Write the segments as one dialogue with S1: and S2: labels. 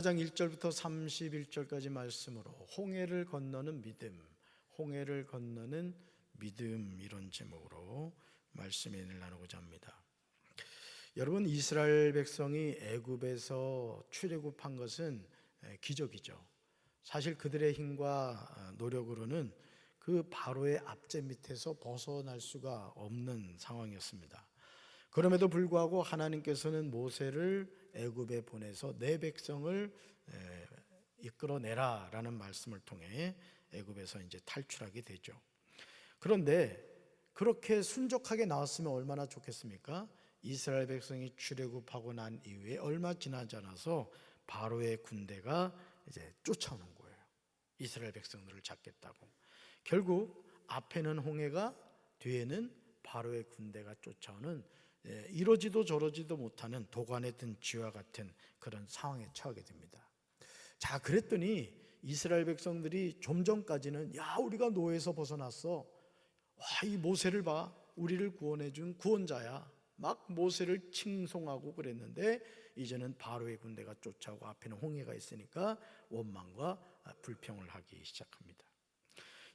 S1: 장 1절부터 31절까지 말씀으로 홍해를 건너는 믿음, 홍해를 건너는 믿음, 이런 제목으로 말씀을 나누고자 합니다. 여러분, 이스라엘 백성이 애굽에서 출애굽한 것은 기적이죠. 사실 그들의 힘과 노력으로는 그 바로의 압제 밑에서 벗어날 수가 없는 상황이었습니다. 그럼에도 불구하고 하나님께서는 모세를 애굽에 보내서 내 백성을 이끌어내라라는 말씀을 통해 애굽에서 이제 탈출하게 되죠. 그런데 그렇게 순적하게 나왔으면 얼마나 좋겠습니까? 이스라엘 백성이 출애굽하고 난 이후에 얼마 지나지 않아서 바로의 군대가 이제 쫓아오는 거예요. 이스라엘 백성들을 잡겠다고. 결국 앞에는 홍해가, 뒤에는 바로의 군대가 쫓아오는 이러지도 저러지도 못하는 도관에 든 쥐와 같은 그런 상황에 처하게 됩니다. 자, 그랬더니 이스라엘 백성들이 좀 전까지는 야, 우리가 노예에서 벗어났어. 와, 이 모세를 봐. 우리를 구원해 준 구원자야. 막 모세를 칭송하고 그랬는데 이제는 바로의 군대가 쫓아오고 앞에는 홍해가 있으니까 원망과 불평을 하기 시작합니다.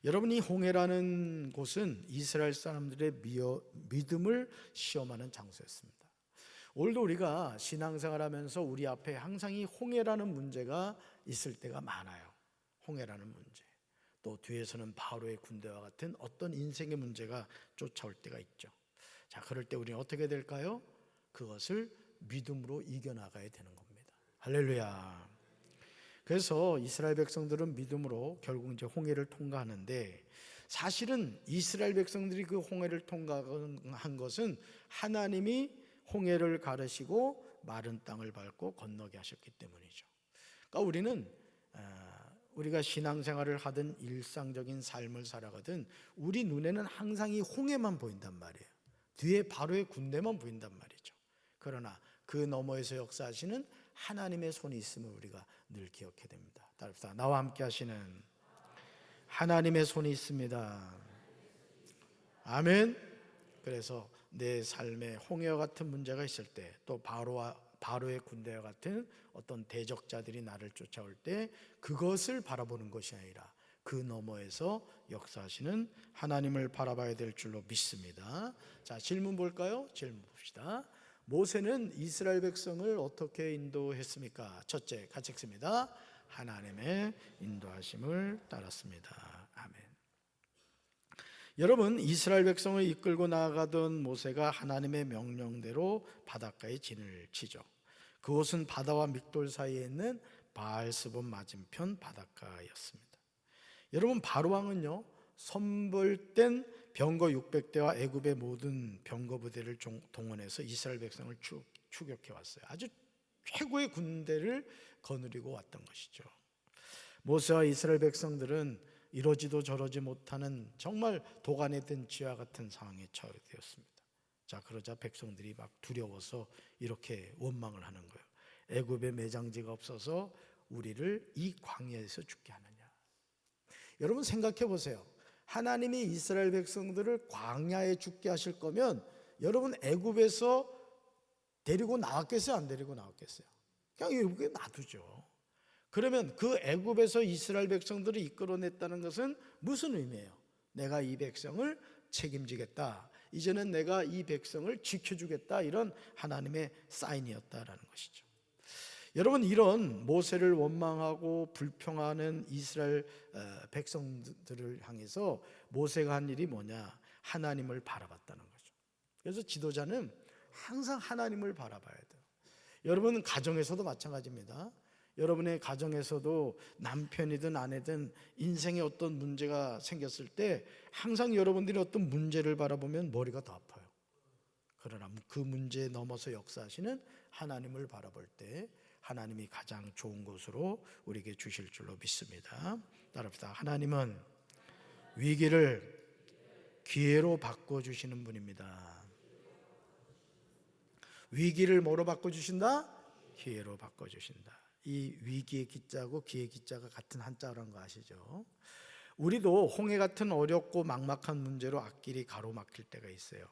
S1: 여러분, 이 홍해라는 곳은 이스라엘 사람들의 믿음을 시험하는 장소였습니다. 오늘도 우리가 신앙생활하면서 우리 앞에 항상 이 홍해라는 문제가 있을 때가 많아요. 홍해라는 문제. 또 뒤에서는 바로의 군대와 같은 어떤 인생의 문제가 쫓아올 때가 있죠. 자, 그럴 때 우리는 어떻게 될까요? 그것을 믿음으로 이겨나가야 되는 겁니다. 할렐루야. 그래서 이스라엘 백성들은 믿음으로 결국 이제 홍해를 통과하는데, 사실은 이스라엘 백성들이 그 홍해를 통과한 것은 하나님이 홍해를 가르시고 마른 땅을 밟고 건너게 하셨기 때문이죠. 그러니까 우리가 신앙생활을 하든 일상적인 삶을 살아가든 우리 눈에는 항상 이 홍해만 보인단 말이에요. 뒤에 바로의 군대만 보인단 말이죠. 그러나 그 너머에서 역사하시는 하나님의 손이 있음을 우리가 늘 기억해야 됩니다. 따라합시다. 나와 함께 하시는 하나님의 손이 있습니다. 아멘. 그래서 내 삶에 홍해와 같은 문제가 있을 때, 또 바로의 군대와 같은 어떤 대적자들이 나를 쫓아올 때 그것을 바라보는 것이 아니라 그 너머에서 역사하시는 하나님을 바라봐야 될 줄로 믿습니다. 자, 질문 볼까요? 질문 봅시다. 모세는 이스라엘 백성을 어떻게 인도했습니까? 첫째, 같이 읽습니다. 하나님의 인도하심을 따랐습니다. 아멘. 여러분, 이스라엘 백성을 이끌고 나아가던 모세가 하나님의 명령대로 바닷가에 진을 치죠. 그곳은 바다와 믹돌 사이에 있는 바알스본 맞은편 바닷가였습니다. 여러분, 바로왕은요, 선벌된 병거 600대와 애굽의 모든 병거 부대를 동원해서 이스라엘 백성을 추격해 왔어요. 아주 최고의 군대를 거느리고 왔던 것이죠. 모세와 이스라엘 백성들은 이러지도 저러지 못하는 정말 도간에 든 쥐와 같은 상황에 처하게 되었습니다. 자, 그러자 백성들이 막 두려워서 이렇게 원망을 하는 거예요. 애굽에 매장지가 없어서 우리를 이 광야에서 죽게 하느냐. 여러분, 생각해 보세요. 하나님이 이스라엘 백성들을 광야에 죽게 하실 거면 여러분, 애굽에서 데리고 나왔겠어요? 안 데리고 나왔겠어요? 그냥 여기에 놔두죠. 그러면 그 애굽에서 이스라엘 백성들을 이끌어냈다는 것은 무슨 의미예요? 내가 이 백성을 책임지겠다. 이제는 내가 이 백성을 지켜주겠다. 이런 하나님의 사인이었다라는 것이죠. 여러분, 이런 모세를 원망하고 불평하는 이스라엘 백성들을 향해서 모세가 한 일이 뭐냐? 하나님을 바라봤다는 거죠. 그래서 지도자는 항상 하나님을 바라봐야 돼요. 여러분, 가정에서도 마찬가지입니다. 여러분의 가정에서도 남편이든 아내든 인생에 어떤 문제가 생겼을 때 항상 여러분들이 어떤 문제를 바라보면 머리가 더 아파요. 그러나 그 문제에 넘어서 역사하시는 하나님을 바라볼 때 하나님이 가장 좋은 것으로 우리에게 주실 줄로 믿습니다. 따라합시다. 하나님은 위기를 기회로 바꿔주시는 분입니다. 위기를 뭐로 바꿔주신다? 기회로 바꿔주신다. 이 위기의 기자하고 기의 기자가 같은 한자라는 거 아시죠? 우리도 홍해 같은 어렵고 막막한 문제로 앞길이 가로막힐 때가 있어요.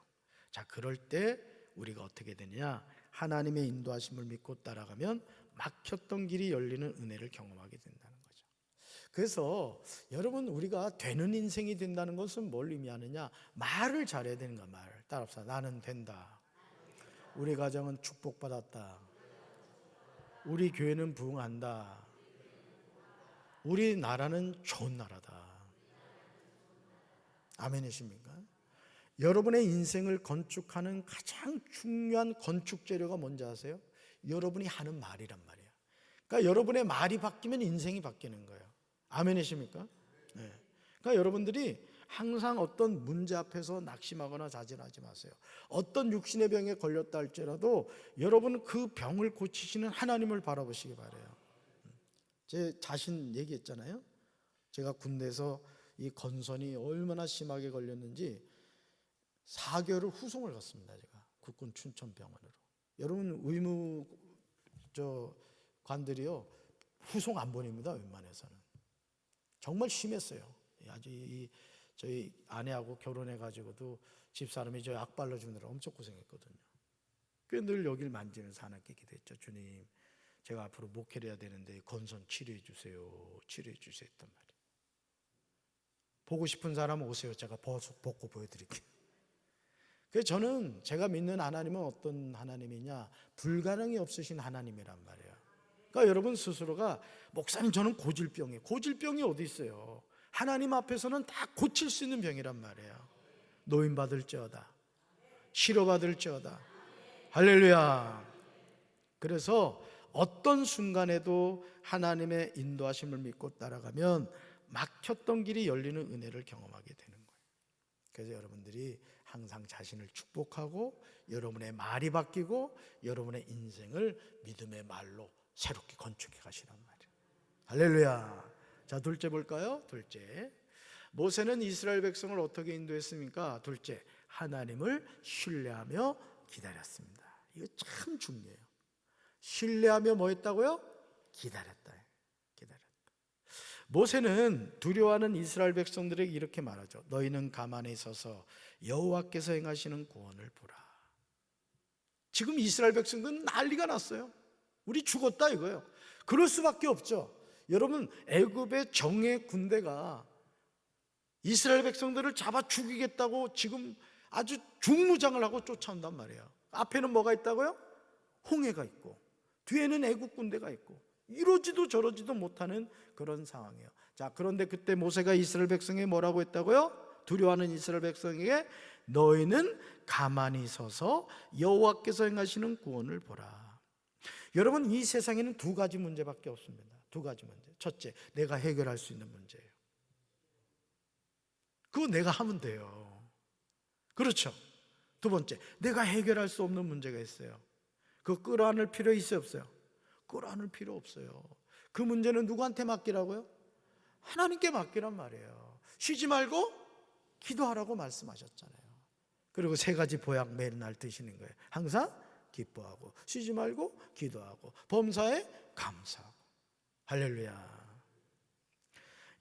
S1: 자, 그럴 때 우리가 어떻게 되느냐? 하나님의 인도하심을 믿고 따라가면 막혔던 길이 열리는 은혜를 경험하게 된다는 거죠. 그래서 여러분, 우리가 되는 인생이 된다는 것은 뭘 의미하느냐? 말을 잘해야 되는 거야. 말 따라합시다. 나는 된다. 우리 가정은 축복받았다. 우리 교회는 부흥한다. 우리 나라는 좋은 나라다. 아멘이십니까? 여러분의 인생을 건축하는 가장 중요한 건축 재료가 뭔지 아세요? 여러분이 하는 말이란 말이에요. 그러니까 여러분의 말이 바뀌면 인생이 바뀌는 거예요. 아멘이십니까? 네. 그러니까 여러분들이 항상 어떤 문제 앞에서 낙심하거나 자진하지 마세요. 어떤 육신의 병에 걸렸다 할지라도 여러분은 그 병을 고치시는 하나님을 바라보시기 바라요. 제 자신 얘기했잖아요. 제가 군대에서 이 건선이 얼마나 심하게 걸렸는지 4개월을 후송을 갔습니다. 제가 국군 춘천병원으로. 여러분, 의무 관들이요 후송 안 보냅니다. 웬만해서는. 정말 심했어요. 아주 저희 아내하고 결혼해 가지고도 집사람이 저 약 발라주느라 엄청 고생했거든요. 늘 여길 만지면서 하나님께 기도했죠. 주님, 제가 앞으로 목회를 해야 되는데 건선 치료해 주세요. 치료해 주세요 했단 말이에요. 보고 싶은 사람 오세요. 제가 벗고 보여드릴게요. 그래서 저는 제가 믿는 하나님은 어떤 하나님이냐? 불가능이 없으신 하나님이란 말이에요. 그러니까 여러분 스스로가 목사님 저는 고질병이에요. 고질병이 어디 있어요? 하나님 앞에서는 다 고칠 수 있는 병이란 말이에요. 노인받을지어다. 치료받을지어다. 할렐루야. 그래서 어떤 순간에도 하나님의 인도하심을 믿고 따라가면 막혔던 길이 열리는 은혜를 경험하게 되는 거예요. 그래서 여러분들이 항상 자신을 축복하고 여러분의 말이 바뀌고 여러분의 인생을 믿음의 말로 새롭게 건축해 가시란 말이에요. 할렐루야. 자, 둘째 볼까요? 둘째, 모세는 이스라엘 백성을 어떻게 인도했습니까? 둘째, 하나님을 신뢰하며 기다렸습니다. 이거 참 중요해요. 신뢰하며 뭐 했다고요? 기다렸다. 모세는 두려워하는 이스라엘 백성들에게 이렇게 말하죠. 너희는 가만히 서서 여호와께서 행하시는 구원을 보라. 지금 이스라엘 백성들은 난리가 났어요. 우리 죽었다 이거예요. 그럴 수밖에 없죠. 여러분, 애굽의 정예 군대가 이스라엘 백성들을 잡아 죽이겠다고 지금 아주 중무장을 하고 쫓아온단 말이에요. 앞에는 뭐가 있다고요? 홍해가 있고 뒤에는 애굽 군대가 있고 이러지도 저러지도 못하는 그런 상황이에요. 자, 그런데 그때 모세가 이스라엘 백성에게 뭐라고 했다고요? 두려워하는 이스라엘 백성에게 너희는 가만히 서서 여호와께서 행하시는 구원을 보라. 여러분, 이 세상에는 두 가지 문제밖에 없습니다. 두 가지 문제. 첫째, 내가 해결할 수 있는 문제예요. 그거 내가 하면 돼요. 그렇죠? 두 번째, 내가 해결할 수 없는 문제가 있어요. 그거 끌어안을 필요 있어요, 없어요? 끌어안을 필요 없어요. 그 문제는 누구한테 맡기라고요? 하나님께 맡기란 말이에요. 쉬지 말고 기도하라고 말씀하셨잖아요. 그리고 세 가지 보약 매일 날 드시는 거예요. 항상 기뻐하고 쉬지 말고 기도하고 범사에 감사하고. 할렐루야.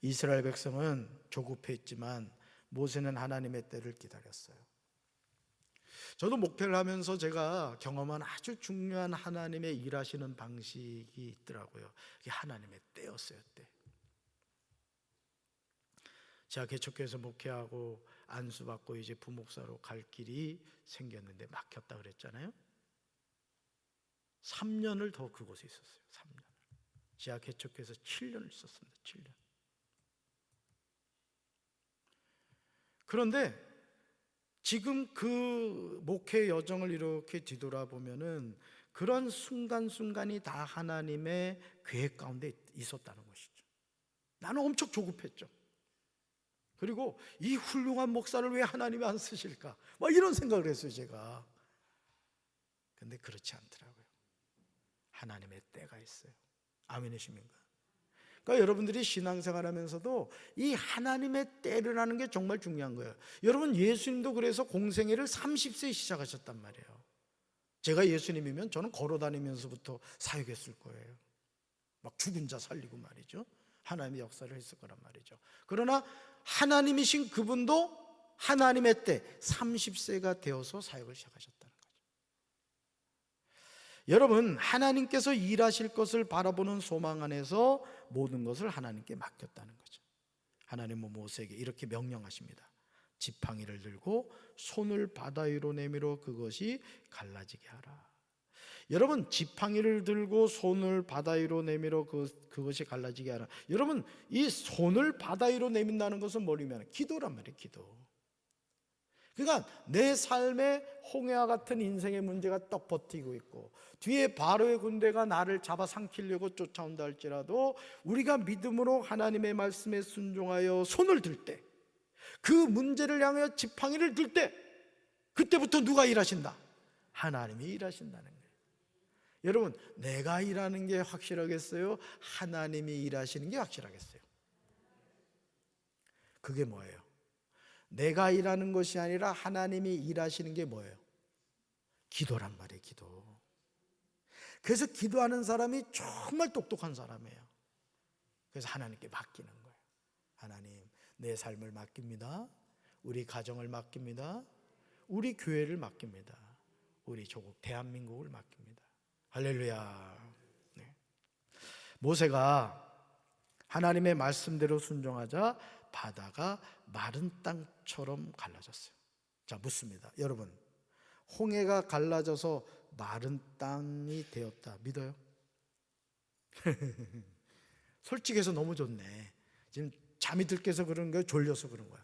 S1: 이스라엘 백성은 조급했지만 모세는 하나님의 때를 기다렸어요. 저도 목회를 하면서 제가 경험한 아주 중요한 하나님의 일하시는 방식이 있더라고요. 이게 하나님의 때였어요. 때. 제가 개척교회에서 목회하고 안수받고 이제 부목사로 갈 길이 생겼는데 막혔다 그랬잖아요. 3년을 더 그곳에 있었어요. 3년. 제가 개척교회에서 7년을 있었습니다. 7년. 그런데 지금 그 목회 여정을 이렇게 뒤돌아보면은 그런 순간순간이 다 하나님의 계획 가운데 있었다는 것이죠. 나는 엄청 조급했죠. 그리고 이 훌륭한 목사를 왜 하나님이 안 쓰실까? 막 이런 생각을 했어요, 제가. 근데 그렇지 않더라고요. 하나님의 때가 있어요. 아멘이십니까? 그러니까 여러분들이 신앙생활 하면서도 이 하나님의 때를 하는 게 정말 중요한 거예요. 여러분, 예수님도 그래서 공생애를 30세에 시작하셨단 말이에요. 제가 예수님이면 저는 걸어다니면서부터 사역했을 거예요. 막 죽은 자 살리고 말이죠. 하나님의 역사를 했을 거란 말이죠. 그러나 하나님이신 그분도 하나님의 때 30세가 되어서 사역을 시작하셨다는 거죠. 여러분, 하나님께서 일하실 것을 바라보는 소망 안에서 모든 것을 하나님께 맡겼다는 거죠. 하나님은 모세에게 이렇게 명령하십니다. 지팡이를 들고 손을 바다 위로 내밀어 그것이 갈라지게 하라. 여러분, 지팡이를 들고 손을 바다 위로 내밀어 그것이 갈라지게 하라. 여러분, 이 손을 바다 위로 내민다는 것은 뭐냐면 기도란 말이에요. 기도. 그러니까 내 삶에 홍해와 같은 인생의 문제가 떡 버티고 있고 뒤에 바로의 군대가 나를 잡아삼키려고 쫓아온다 할지라도 우리가 믿음으로 하나님의 말씀에 순종하여 손을 들 때, 그 문제를 향하여 지팡이를 들 때, 그때부터 누가 일하신다? 하나님이 일하신다는 거예요. 여러분, 내가 일하는 게 확실하겠어요? 하나님이 일하시는 게 확실하겠어요? 그게 뭐예요? 내가 일하는 것이 아니라 하나님이 일하시는 게 뭐예요? 기도란 말이에요. 기도. 그래서 기도하는 사람이 정말 똑똑한 사람이에요. 그래서 하나님께 맡기는 거예요. 하나님, 내 삶을 맡깁니다. 우리 가정을 맡깁니다. 우리 교회를 맡깁니다. 우리 조국 대한민국을 맡깁니다. 할렐루야. 네. 모세가 하나님의 말씀대로 순종하자 바다가 마른 땅처럼 갈라졌어요. 자, 묻습니다. 여러분, 홍해가 갈라져서 마른 땅이 되었다 믿어요? 솔직해서 너무 좋네. 지금 잠이 들게서 그런 거예요? 졸려서 그런 거예요?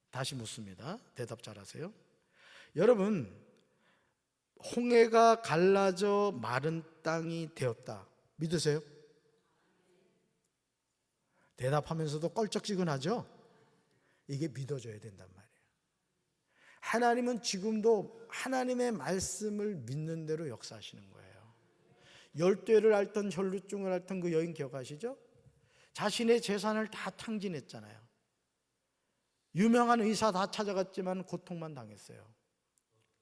S1: 다시 묻습니다. 대답 잘하세요. 여러분, 홍해가 갈라져 마른 땅이 되었다 믿으세요? 대답하면서도 껄쩍지근하죠? 이게 믿어져야 된단 말이에요. 하나님은 지금도 하나님의 말씀을 믿는 대로 역사하시는 거예요. 열대를 앓던 혈루증을 앓던 그 여인 기억하시죠? 자신의 재산을 다 탕진했잖아요. 유명한 의사 다 찾아갔지만 고통만 당했어요.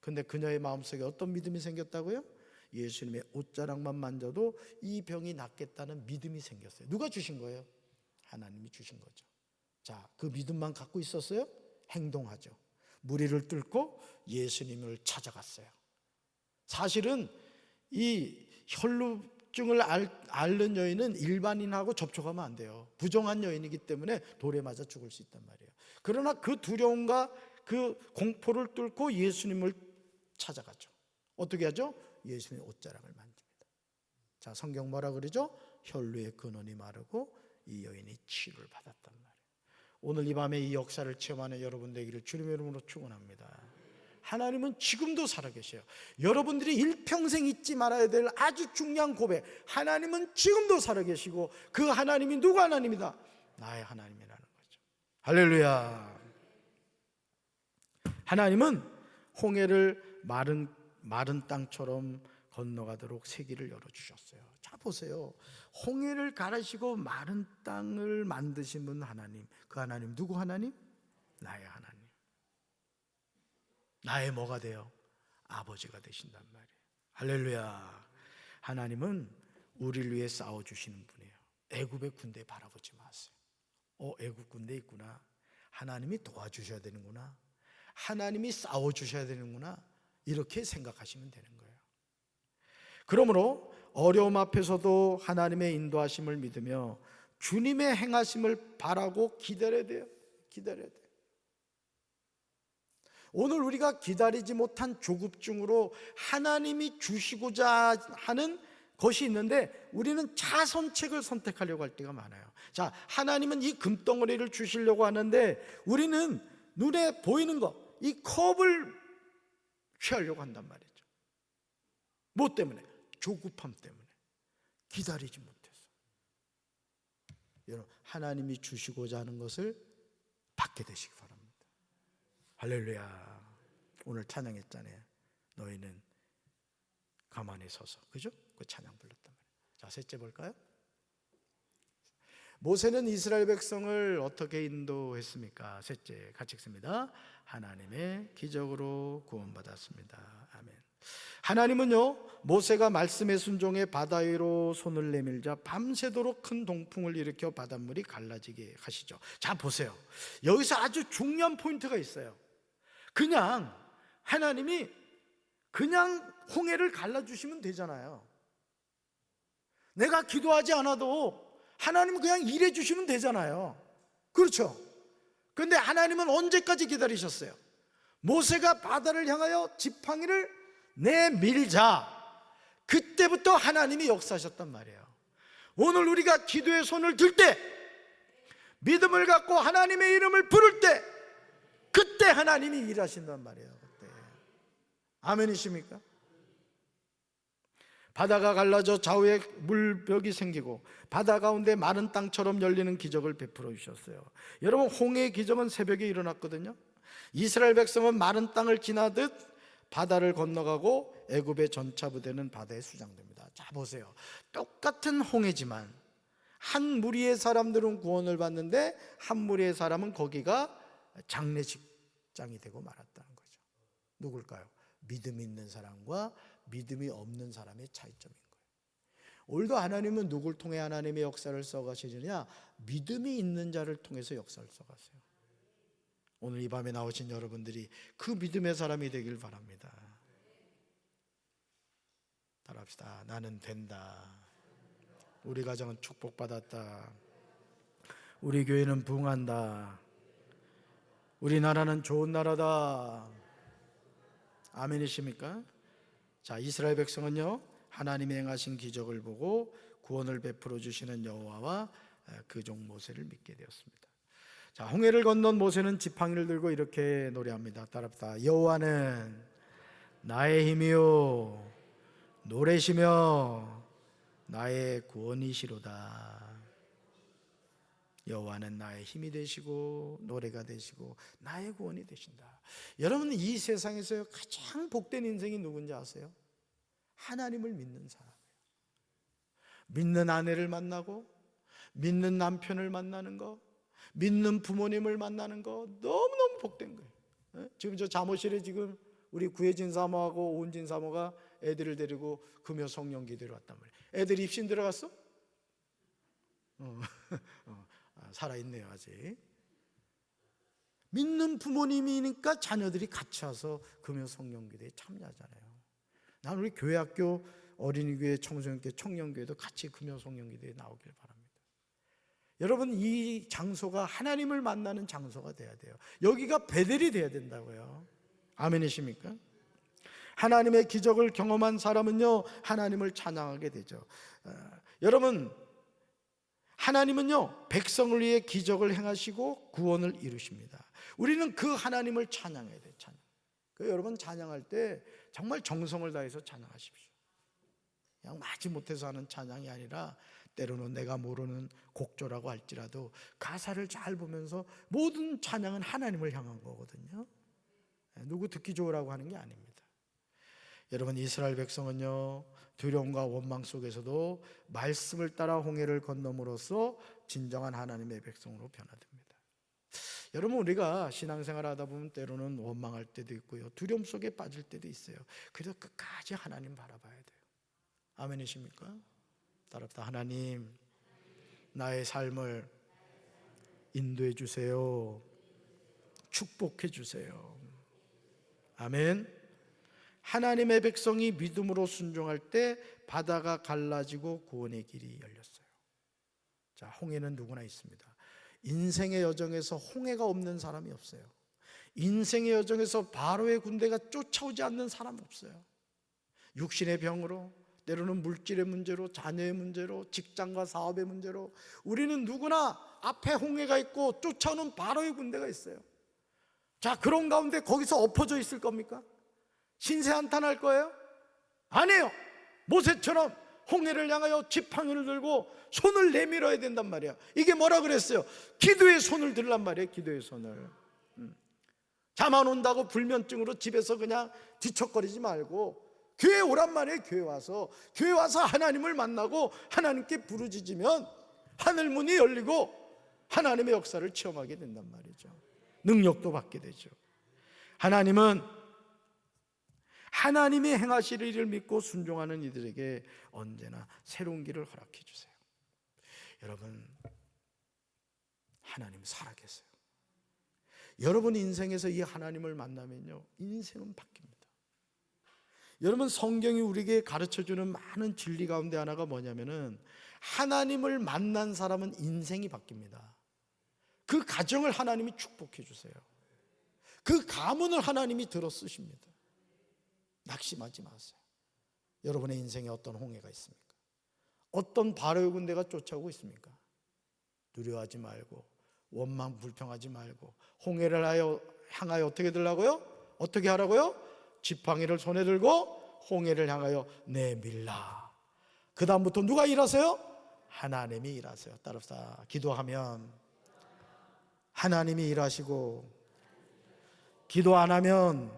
S1: 근데 그녀의 마음속에 어떤 믿음이 생겼다고요? 예수님의 옷자락만 만져도 이 병이 낫겠다는 믿음이 생겼어요. 누가 주신 거예요? 하나님이 주신 거죠. 자, 그 믿음만 갖고 있었어요? 행동하죠. 무리를 뚫고 예수님을 찾아갔어요. 사실은 이 혈루증을 앓는 여인은 일반인하고 접촉하면 안 돼요. 부정한 여인이기 때문에 돌에 맞아 죽을 수 있단 말이에요. 그러나 그 두려움과 그 공포를 뚫고 예수님을 찾아가죠. 어떻게 하죠? 예수님의 옷자락을 만집니다. 자, 성경 뭐라 그러죠? 혈루의 근원이 마르고 이 여인이 치유를 받았단 말이에요. 오늘 이 밤에 이 역사를 체험하는 여러분 되기를 주님의 이름으로 축원합니다. 하나님은 지금도 살아계셔요. 여러분들이 일평생 잊지 말아야 될 아주 중요한 고백, 하나님은 지금도 살아계시고 그 하나님이 누구 하나님이다? 나의 하나님이라는 거죠. 할렐루야. 하나님은 홍해를 마른 땅처럼 건너가도록 세기를 열어주셨어요. 자, 보세요. 홍해를 가르시고 마른 땅을 만드신 분 하나님. 그 하나님 누구 하나님? 나의 하나님. 나의 뭐가 돼요? 아버지가 되신단 말이에요. 할렐루야. 하나님은 우리를 위해 싸워주시는 분이에요. 애굽의 군대 바라보지 마세요. 애굽 군대 있구나. 하나님이 도와주셔야 되는구나. 하나님이 싸워주셔야 되는구나. 이렇게 생각하시면 되는 거예요. 그러므로 어려움 앞에서도 하나님의 인도하심을 믿으며 주님의 행하심을 바라고 기다려야 돼요. 기다려야 돼요. 오늘 우리가 기다리지 못한 조급증으로 하나님이 주시고자 하는 것이 있는데 우리는 차선책을 선택하려고 할 때가 많아요. 자, 하나님은 이 금덩어리를 주시려고 하는데 우리는 눈에 보이는 것, 이 컵을 취하려고 한단 말이죠. 뭐 때문에? 조급함 때문에. 기다리지 못해서. 여러분, 하나님이 주시고자 하는 것을 받게 되시기 바랍니다. 할렐루야. 오늘 찬양했잖아요. 너희는 가만히 서서. 그죠? 그 찬양 불렀단 말이에요. 자, 셋째 볼까요? 모세는 이스라엘 백성을 어떻게 인도했습니까? 셋째, 같이 읽습니다. 하나님의 기적으로 구원받았습니다. 아멘. 하나님은요, 모세가 말씀에 순종해 바다 위로 손을 내밀자 밤새도록 큰 동풍을 일으켜 바닷물이 갈라지게 하시죠. 자, 보세요. 여기서 아주 중요한 포인트가 있어요. 그냥 하나님이 그냥 홍해를 갈라주시면 되잖아요. 내가 기도하지 않아도 하나님은 그냥 일해 주시면 되잖아요. 그렇죠? 그런데 하나님은 언제까지 기다리셨어요? 모세가 바다를 향하여 지팡이를 내밀자, 그때부터 하나님이 역사하셨단 말이에요. 오늘 우리가 기도의 손을 들 때, 믿음을 갖고 하나님의 이름을 부를 때, 그때 하나님이 일하신단 말이에요. 그때. 아멘이십니까? 바다가 갈라져 좌우에 물벽이 생기고 바다 가운데 마른 땅처럼 열리는 기적을 베풀어 주셨어요. 여러분, 홍해의 기적은 새벽에 일어났거든요. 이스라엘 백성은 마른 땅을 지나듯 바다를 건너가고 애굽의 전차 부대는 바다에 수장됩니다. 자, 보세요. 똑같은 홍해지만 한 무리의 사람들은 구원을 받는데 한 무리의 사람은 거기가 장례식장이 되고 말았다는 거죠. 누굴까요? 믿음이 있는 사람과 믿음이 없는 사람의 차이점인 거예요. 오늘도 하나님은 누굴 통해 하나님의 역사를 써가시느냐? 믿음이 있는 자를 통해서 역사를 써가세요. 오늘 이 밤에 나오신 여러분들이 그 믿음의 사람이 되길 바랍니다. 따라합시다. 나는 된다. 우리 가정은 축복받았다. 우리 교회는 부흥한다. 우리나라는 좋은 나라다. 아멘이십니까? 자, 이스라엘 백성은요, 하나님이 행하신 기적을 보고 구원을 베풀어 주시는 여호와와 그 종 모세를 믿게 되었습니다. 자, 홍해를 건넌 모세는 지팡이를 들고 이렇게 노래합니다. 따라합시다. 여호와는 나의 힘이요 노래시며 나의 구원이시로다. 여호와는 나의 힘이 되시고 노래가 되시고 나의 구원이 되신다. 여러분, 이 세상에서 가장 복된 인생이 누군지 아세요? 하나님을 믿는 사람이에요. 믿는 아내를 만나고 믿는 남편을 만나는 거, 믿는 부모님을 만나는 거 너무너무 복된 거예요. 지금 저 잠옷실에 지금 우리 구혜진 사모하고 오은진 사모가 애들을 데리고 금요 성령 기도를 왔단 말이에요. 애들 입신 들어갔어? 살아있네요 아직. 믿는 부모님이니까 자녀들이 같이 와서 금요 성령 기도에 참여하잖아요. 난 우리 교회학교 어린이교회 청소년교회 청년교회도 같이 금요 성령 기도에 나오길 바랍니다. 여러분, 이 장소가 하나님을 만나는 장소가 돼야 돼요. 여기가 베델이 돼야 된다고요. 아멘이십니까? 하나님의 기적을 경험한 사람은요, 하나님을 찬양하게 되죠. 여러분, 하나님은요, 백성을 위해 기적을 행하시고 구원을 이루십니다. 우리는 그 하나님을 찬양해야 돼요. 찬양. 여러분, 찬양할 때 정말 정성을 다해서 찬양하십시오. 그냥 마지못해서 하는 찬양이 아니라 때로는 내가 모르는 곡조라고 할지라도 가사를 잘 보면서 모든 찬양은 하나님을 향한 거거든요. 누구 듣기 좋으라고 하는 게 아닙니다. 여러분, 이스라엘 백성은요, 두려움과 원망 속에서도 말씀을 따라 홍해를 건너므로써 진정한 하나님의 백성으로 변화됩니다. 여러분, 우리가 신앙생활 하다 보면 때로는 원망할 때도 있고요, 두려움 속에 빠질 때도 있어요. 그래서 끝까지 하나님 바라봐야 돼요. 아멘이십니까? 따라합시다. 하나님, 나의 삶을 인도해 주세요. 축복해 주세요. 아멘. 하나님의 백성이 믿음으로 순종할 때 바다가 갈라지고 구원의 길이 열렸어요. 자, 홍해는 누구나 있습니다. 인생의 여정에서 홍해가 없는 사람이 없어요. 인생의 여정에서 바로의 군대가 쫓아오지 않는 사람이 없어요. 육신의 병으로, 때로는 물질의 문제로, 자녀의 문제로, 직장과 사업의 문제로 우리는 누구나 앞에 홍해가 있고 쫓아오는 바로의 군대가 있어요. 자, 그런 가운데 거기서 엎어져 있을 겁니까? 신세한탄할 거예요? 아니에요. 모세처럼 홍해를 향하여 지팡이를 들고 손을 내밀어야 된단 말이야. 이게 뭐라 그랬어요? 기도의 손을 들란 말이에요. 기도의 손을. 잠 안 온다고 불면증으로 집에서 그냥 뒤척거리지 말고 교회에 오란 말이에요. 교회 와서 하나님을 만나고 하나님께 부르짖으면 하늘문이 열리고 하나님의 역사를 체험하게 된단 말이죠. 능력도 받게 되죠. 하나님은 하나님이 행하실 일을 믿고 순종하는 이들에게 언제나 새로운 길을 허락해 주세요. 여러분, 하나님 살아계세요. 여러분 인생에서 이 하나님을 만나면요, 인생은 바뀝니다. 여러분, 성경이 우리에게 가르쳐주는 많은 진리 가운데 하나가 뭐냐면은 하나님을 만난 사람은 인생이 바뀝니다. 그 가정을 하나님이 축복해 주세요. 그 가문을 하나님이 들어 쓰십니다. 낙심하지 마세요. 여러분의 인생에 어떤 홍해가 있습니까? 어떤 바로의 군대가 쫓아오고 있습니까? 두려워하지 말고 원망 불평하지 말고 홍해를 향하여 어떻게 들라고요? 어떻게 하라고요? 지팡이를 손에 들고 홍해를 향하여 내밀라. 그 다음부터 누가 일하세요? 하나님이 일하세요. 따라서 기도하면 하나님이 일하시고, 기도 안 하면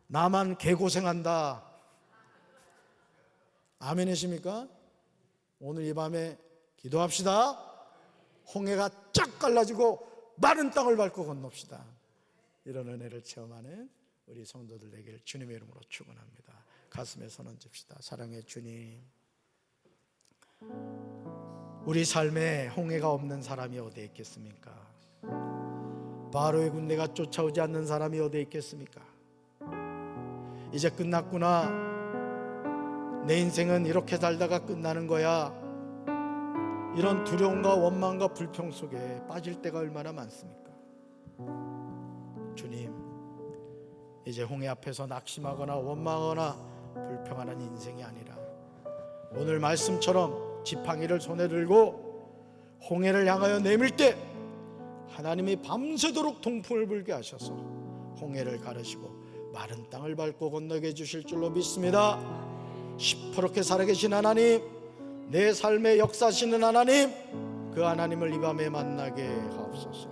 S1: 나만 개고생한다. 아멘이십니까? 오늘 이 밤에 기도합시다. 홍해가 쫙 갈라지고 마른 땅을 밟고 건넙시다. 이런 은혜를 체험하는 우리 성도들 되길 주님의 이름으로 축원합니다. 가슴에 손 얹읍시다. 사랑의 주님, 우리 삶에 홍해가 없는 사람이 어디에 있겠습니까? 바로의 군대가 쫓아오지 않는 사람이 어디에 있겠습니까? 이제 끝났구나, 내 인생은 이렇게 살다가 끝나는 거야, 이런 두려움과 원망과 불평 속에 빠질 때가 얼마나 많습니까? 주님, 이제 홍해 앞에서 낙심하거나 원망하거나 불평하는 인생이 아니라 오늘 말씀처럼 지팡이를 손에 들고 홍해를 향하여 내밀 때 하나님이 밤새도록 동풍을 불게 하셔서 홍해를 가르시고 마른 땅을 밟고 건너게 해주실 줄로 믿습니다. 시퍼렇게 살아계신 하나님, 내 삶에 역사하시는 하나님, 그 하나님을 이 밤에 만나게 하옵소서.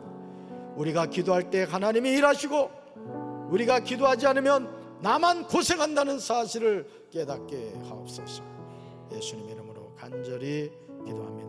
S1: 우리가 기도할 때 하나님이 일하시고 우리가 기도하지 않으면 나만 고생한다는 사실을 깨닫게 하옵소서. 예수님의 이름으로 간절히 기도합니다.